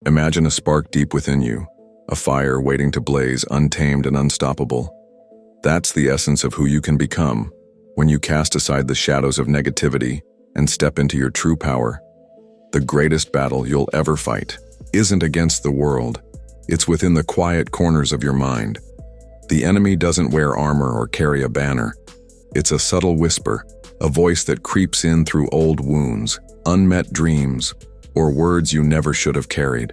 Imagine a spark deep within you, a fire waiting to blaze, untamed and unstoppable. That's the essence of who you can become when you cast aside the shadows of negativity and step into your true power. The greatest battle you'll ever fight isn't against the world, it's within the quiet corners of your mind. The enemy doesn't wear armor or carry a banner. It's a subtle whisper, a voice that creeps in through old wounds, unmet dreams, or words you never should have carried.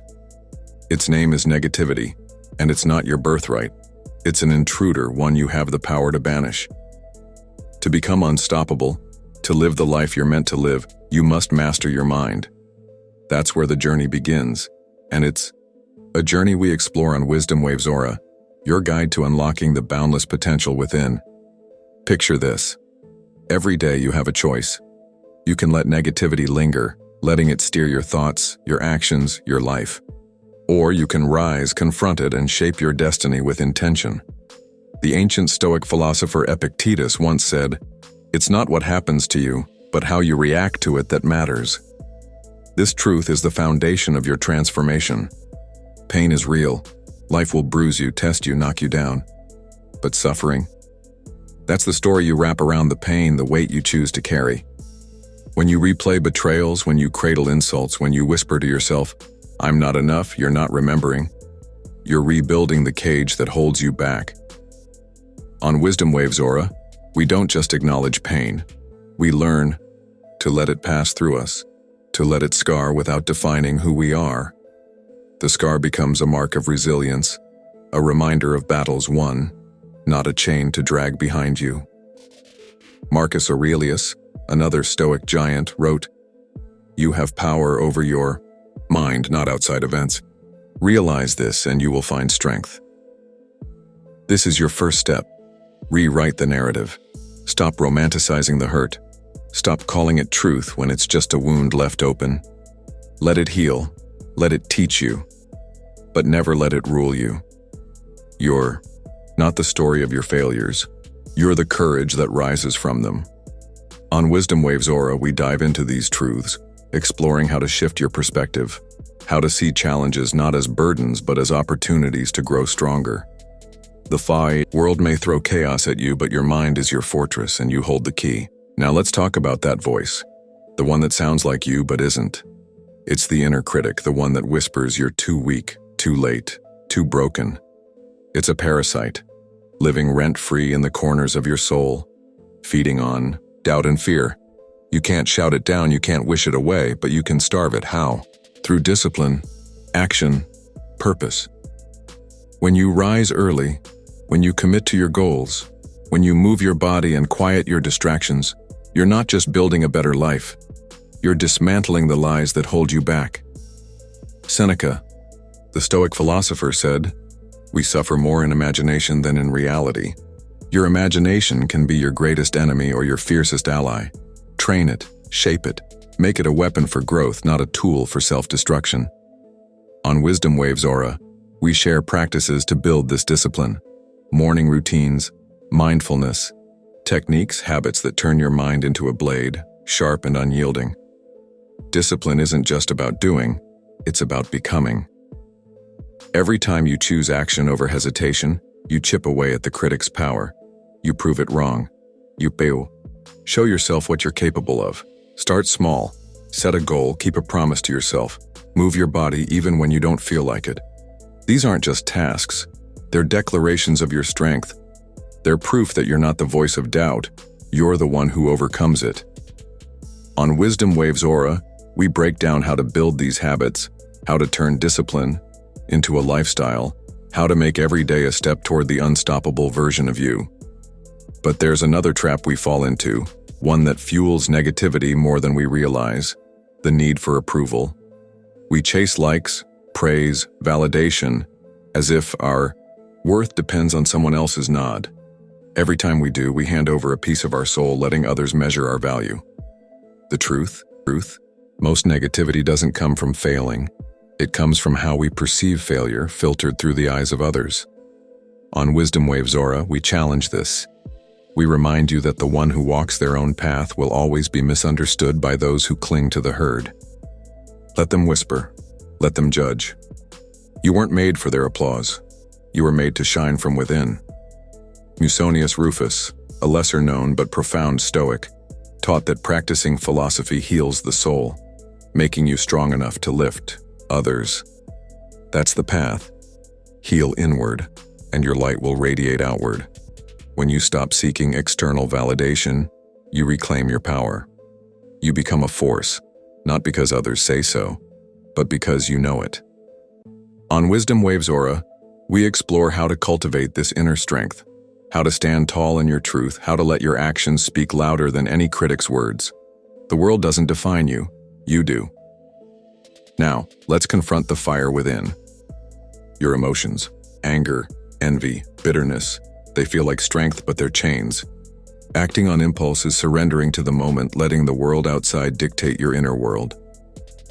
Its name is negativity, and it's not your birthright. It's an intruder, one you have the power to banish. To become unstoppable, to live the life you're meant to live, you must master your mind. That's where the journey begins, and it's a journey we explore on WisdomWavesAura, your guide to unlocking the boundless potential within. Picture this. Every day you have a choice. You can let negativity linger, letting it steer your thoughts, your actions, your life. Or you can rise, confront it, and shape your destiny with intention. The ancient Stoic philosopher Epictetus once said, "It's not what happens to you, but how you react to it that matters." This truth is the foundation of your transformation. Pain is real. Life will bruise you, test you, knock you down. But suffering? That's the story you wrap around the pain, the weight you choose to carry. When you replay betrayals, when you cradle insults, when you whisper to yourself, "I'm not enough," you're not remembering. You're rebuilding the cage that holds you back. On WisdomWavesAura, we don't just acknowledge pain. We learn to let it pass through us, to let it scar without defining who we are. The scar becomes a mark of resilience, a reminder of battles won, not a chain to drag behind you. Marcus Aurelius, another Stoic giant, wrote, "You have power over your mind, not outside events. Realize this and you will find strength." This is your first step. Rewrite the narrative. Stop romanticizing the hurt. Stop calling it truth when it's just a wound left open. Let it heal. Let it teach you. But never let it rule you. You're not the story of your failures. You're the courage that rises from them. On WisdomWavesAura, we dive into these truths, exploring how to shift your perspective, how to see challenges not as burdens but as opportunities to grow stronger. The world may throw chaos at you, but your mind is your fortress and you hold the key. Now let's talk about that voice, the one that sounds like you but isn't. It's the inner critic, the one that whispers you're too weak, too late, too broken. It's a parasite, living rent-free in the corners of your soul, feeding on doubt and fear. You can't shout it down, you can't wish it away, but you can starve it. How? Through discipline, action, purpose. When you rise early, when you commit to your goals, when you move your body and quiet your distractions, you're not just building a better life. You're dismantling the lies that hold you back. Seneca, the Stoic philosopher, said, "We suffer more in imagination than in reality." Your imagination can be your greatest enemy or your fiercest ally. Train it, shape it, make it a weapon for growth, not a tool for self-destruction. On WisdomWavesAura, we share practices to build this discipline. Morning routines, mindfulness, techniques, habits that turn your mind into a blade, sharp and unyielding. Discipline isn't just about doing, it's about becoming. Every time you choose action over hesitation, you chip away at the critic's power. You prove it wrong. Show yourself what you're capable of. Start small. Set a goal, keep a promise to yourself. Move your body even when you don't feel like it. These aren't just tasks. They're declarations of your strength. They're proof that you're not the voice of doubt. You're the one who overcomes it. On WisdomWavesAura, we break down how to build these habits, how to turn discipline into a lifestyle, how to make every day a step toward the unstoppable version of you. But there's another trap we fall into, one that fuels negativity more than we realize: the need for approval. We chase likes, praise, validation, as if our worth depends on someone else's nod. Every time we do, we hand over a piece of our soul, letting others measure our value. The truth, most negativity doesn't come from failing. It comes from how we perceive failure, filtered through the eyes of others. On WisdomWavesAura, we challenge this. We remind you that the one who walks their own path will always be misunderstood by those who cling to the herd. Let them whisper. Let them judge. You weren't made for their applause. You were made to shine from within. Musonius Rufus, a lesser-known but profound Stoic, taught that practicing philosophy heals the soul, making you strong enough to lift others. That's the path. Heal inward, and your light will radiate outward. When you stop seeking external validation, you reclaim your power. You become a force, not because others say so, but because you know it. On Wisdom Waves Aura, we explore how to cultivate this inner strength, how to stand tall in your truth, how to let your actions speak louder than any critic's words. The world doesn't define you, you do. Now, let's confront the fire within. Your emotions, anger, envy, bitterness, they feel like strength, but they're chains. Acting on impulse is surrendering to the moment, letting the world outside dictate your inner world.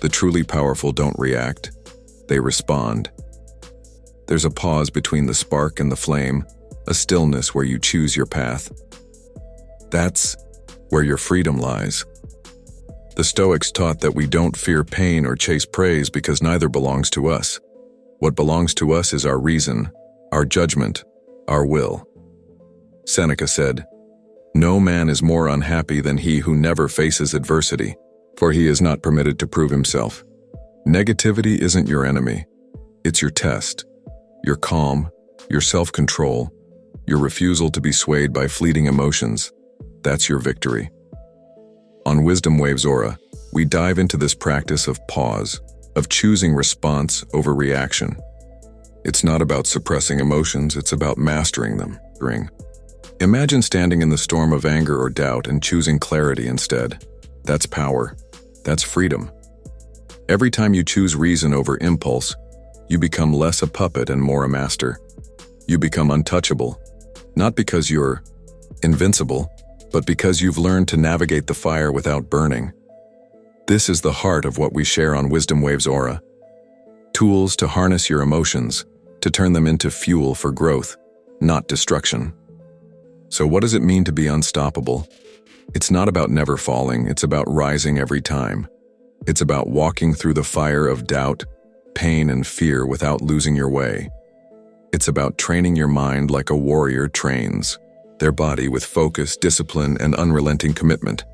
The truly powerful don't react, they respond. There's a pause between the spark and the flame, a stillness where you choose your path. That's where your freedom lies. The Stoics taught that we don't fear pain or chase praise because neither belongs to us. What belongs to us is our reason, our judgment, our will. Seneca said, "No man is more unhappy than he who never faces adversity, for he is not permitted to prove himself." Negativity isn't your enemy. It's your test. Your calm, your self-control, your refusal to be swayed by fleeting emotions. That's your victory. On Wisdom Waves Aura, we dive into this practice of pause, of choosing response over reaction. It's not about suppressing emotions, it's about mastering them. Imagine standing in the storm of anger or doubt and choosing clarity instead. That's power. That's freedom. Every time you choose reason over impulse, you become less a puppet and more a master. You become untouchable, not because you're invincible, but because you've learned to navigate the fire without burning. This is the heart of what we share on Wisdom Waves Aura. Tools to harness your emotions, to turn them into fuel for growth, not destruction. So what does it mean to be unstoppable? It's not about never falling, it's about rising every time. It's about walking through the fire of doubt, pain, and fear without losing your way. It's about training your mind like a warrior trains their body with focus, discipline, and unrelenting commitment.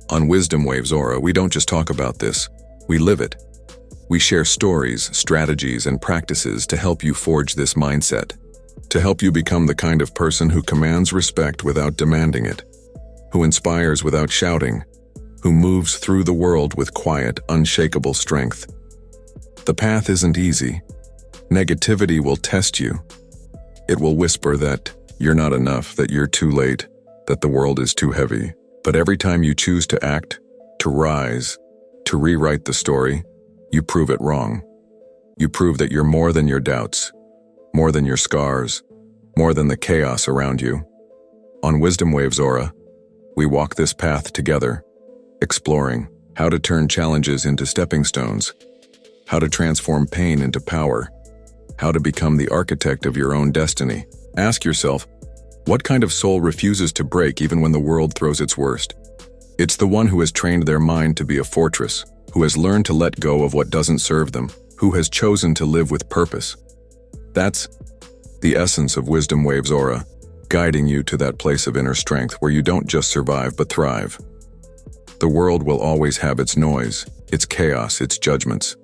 On Wisdom Waves Aura, we don't just talk about this, we live it. We share stories, strategies, and practices to help you forge this mindset, to help you become the kind of person who commands respect without demanding it, who inspires without shouting, who moves through the world with quiet, unshakable strength. The path isn't easy. Negativity will test you. It will whisper that you're not enough, that you're too late, that the world is too heavy. But every time you choose to act, to rise, to rewrite the story, you prove it wrong. You prove that you're more than your doubts, more than your scars, more than the chaos around you. On Wisdom Waves Aura, we walk this path together, exploring how to turn challenges into stepping stones, how to transform pain into power, how to become the architect of your own destiny. Ask yourself, what kind of soul refuses to break even when the world throws its worst? It's the one who has trained their mind to be a fortress, who has learned to let go of what doesn't serve them, who has chosen to live with purpose. That's the essence of Wisdom Waves Aura, guiding you to that place of inner strength where you don't just survive but thrive. The world will always have its noise, its chaos, its judgments.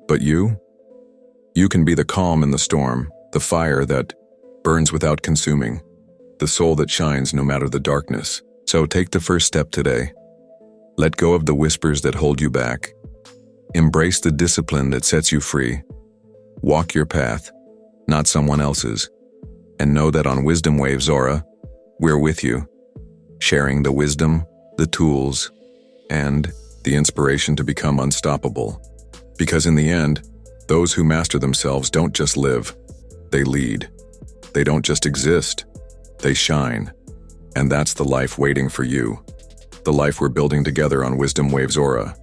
But you can be the calm in the storm, the fire that burns without consuming, the soul that shines no matter the darkness. So take the first step today. Let go of the whispers that hold you back. Embrace the discipline that sets you free. Walk your path, not someone else's. And know that on Wisdom Waves Aura, we're with you, sharing the wisdom, the tools, and the inspiration to become unstoppable. Because in the end, those who master themselves don't just live, they lead. They don't just exist, they shine. And that's the life waiting for you. The life we're building together on Wisdom Waves Aura.